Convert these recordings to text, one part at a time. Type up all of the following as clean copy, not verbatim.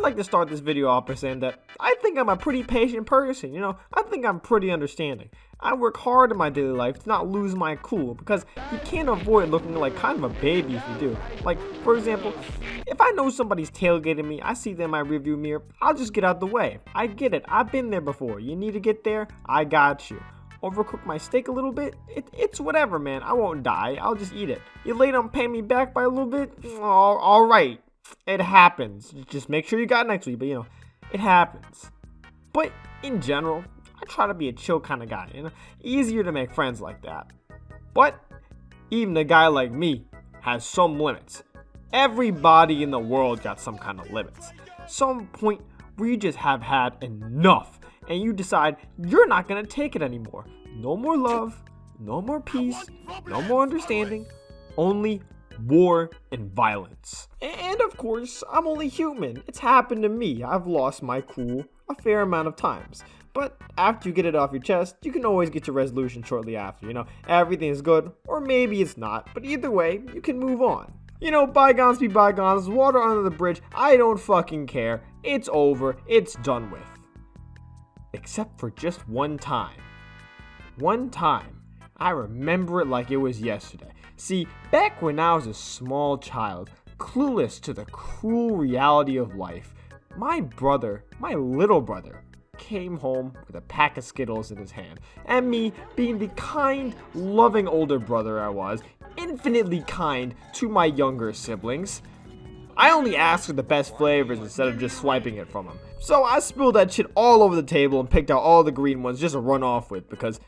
like to start this video off by saying that I think I'm a pretty patient person, I think I'm pretty understanding. I work hard in my daily life to not lose my cool, because you can't avoid looking like kind of a baby if you do. Like, for example, if I know somebody's tailgating me, I see them in my rearview mirror, I'll just get out the way. I get it, I've been there before. You need to get there, I got you. Overcook my steak a little bit, it's whatever, man. I won't die, I'll just eat it. You late on paying me back by a little bit? Alright. It happens. Just make sure you got next week, but it happens. But in general, I try to be a chill kind of guy, easier to make friends like that. But even a guy like me has some limits. Everybody in the world got some kind of limits. Some point where you just have had enough and you decide you're not gonna take it anymore. No more love, no more peace, no more understanding, only war and violence. And of course, I'm only human. It's happened to me. I've lost my cool a fair amount of times. But after you get it off your chest, you can always get your resolution shortly after. Everything is good, or maybe it's not. But either way, you can move on. Bygones be bygones, water under the bridge. I don't fucking care. It's over. It's done with. Except for just one time. One time. I remember it like it was yesterday. See, back when I was a small child, clueless to the cruel reality of life, my little brother, came home with a pack of Skittles in his hand. And me, being the kind, loving older brother I was, infinitely kind to my younger siblings, I only asked for the best flavors instead of just swiping it from them. So I spilled that shit all over the table and picked out all the green ones just to run off with because,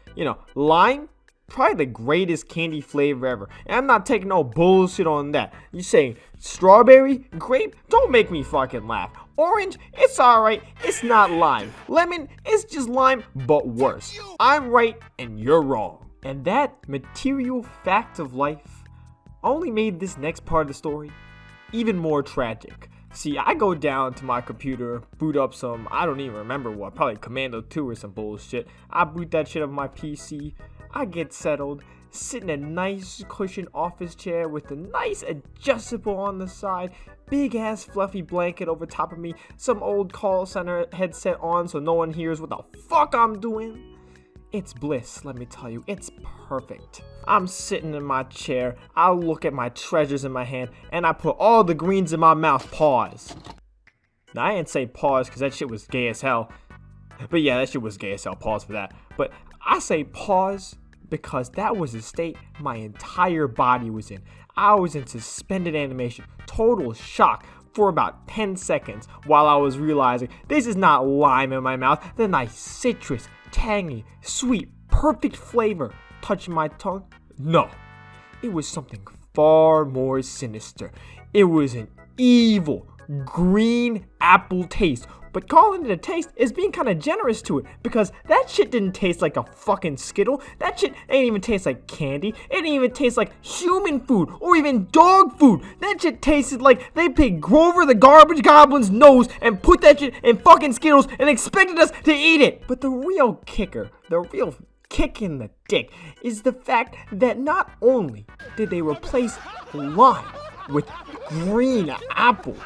lime? Probably the greatest candy flavor ever. And I'm not taking no bullshit on that. You saying strawberry? Grape? Don't make me fucking laugh. Orange? It's alright. It's not lime. Lemon? It's just lime, but worse. I'm right and you're wrong. And that material fact of life only made this next part of the story even more tragic. See, I go down to my computer, boot up some, I don't even remember what, probably Commando 2 or some bullshit. I boot that shit up my PC. I get settled, sit in a nice cushioned office chair with a nice adjustable on the side, big ass fluffy blanket over top of me, some old call center headset on so no one hears what the fuck I'm doing. It's bliss, let me tell you, it's perfect. I'm sitting in my chair, I look at my treasures in my hand, and I put all the greens in my mouth, pause. Now I didn't say pause because that shit was gay as hell. But yeah, that shit was gay as hell, pause for that. But I say pause because that was the state my entire body was in. I was in suspended animation, total shock for about 10 seconds while I was realizing this is not lime in my mouth. The nice citrus, tangy, sweet, perfect flavor touching my tongue. No, it was something far more sinister. It was an evil green apple taste. But calling it a taste is being kind of generous to it because that shit didn't taste like a fucking Skittle. That shit ain't even taste like candy. It didn't even taste like human food or even dog food. That shit tasted like they picked Grover the Garbage Goblin's nose and put that shit in fucking Skittles and expected us to eat it. But the real kicker, the real kick in the dick, is the fact that not only did they replace lime with green apple,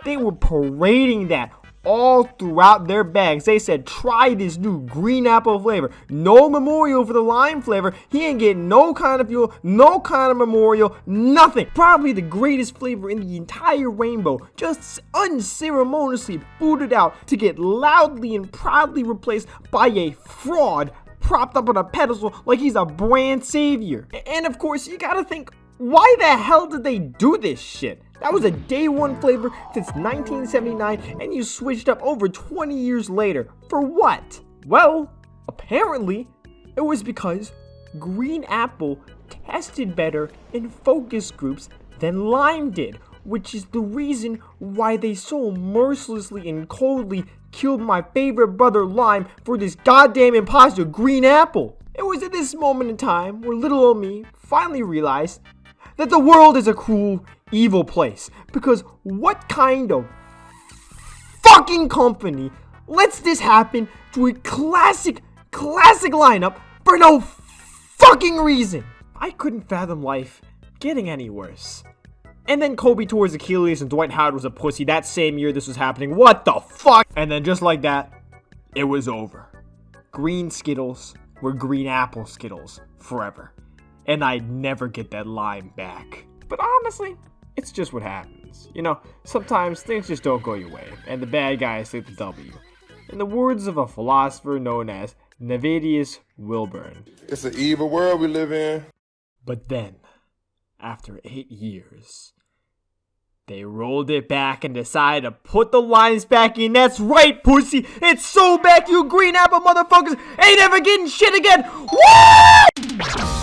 they were parading that all throughout their bags. They said, try this new green apple flavor. No memorial for the lime flavor. He ain't getting no kind of fuel, no kind of memorial, nothing. Probably the greatest flavor in the entire rainbow, just unceremoniously booted out to get loudly and proudly replaced by a fraud propped up on a pedestal like he's a brand savior. And of course, you gotta think, why the hell did they do this shit? That was a day one flavor since 1979, and you switched up over 20 years later. For what? Well, apparently, it was because green apple tested better in focus groups than lime did, which is the reason why they so mercilessly and coldly killed my favorite brother Lime for this goddamn imposter green apple. It was at this moment in time where little old me finally realized that the world is a cruel, evil place. Because what kind of fucking company lets this happen to a classic lineup for no fucking reason? I couldn't fathom life getting any worse. And then Kobe tore his Achilles and Dwight Howard was a pussy that same year this was happening. What the fuck? And then just like that, it was over. Green Skittles were green apple Skittles forever. And I'd never get that line back. But honestly, it's just what happens. You know, sometimes things just don't go your way, and the bad guys take the W. In the words of a philosopher known as Navadius Wilburn. It's an evil world we live in. But then, after 8 years, they rolled it back and decided to put the lines back in. That's right, pussy! It's so back, you green apple motherfuckers ain't ever getting shit again! Woo!